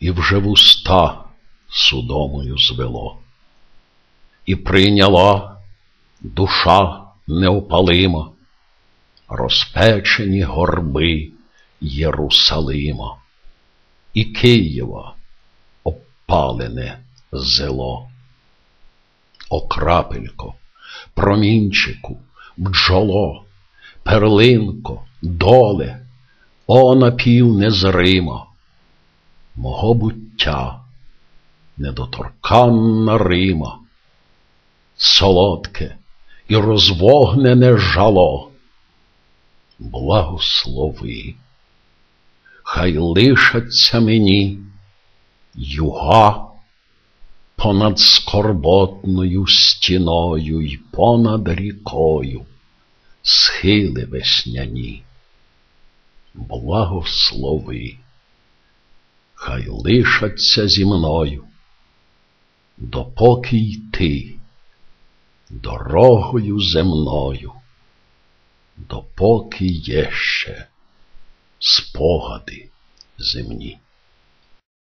і вже вуста судомою звело. І прийняла душа неопалима розпечені горби Єрусалима і Києва обпалене зело. О крапелько, промінчику, бджоло, перлинко, доле, о напів незрима мого буття, недоторканна Рима, солодке і розвогнене жало, благослови, хай лишаться мені юга понад скорботною стіною й понад рікою схили весняні. Благослови, хай лишаться зі мною, допоки йти дорогою земною, допоки є ще спогади земні.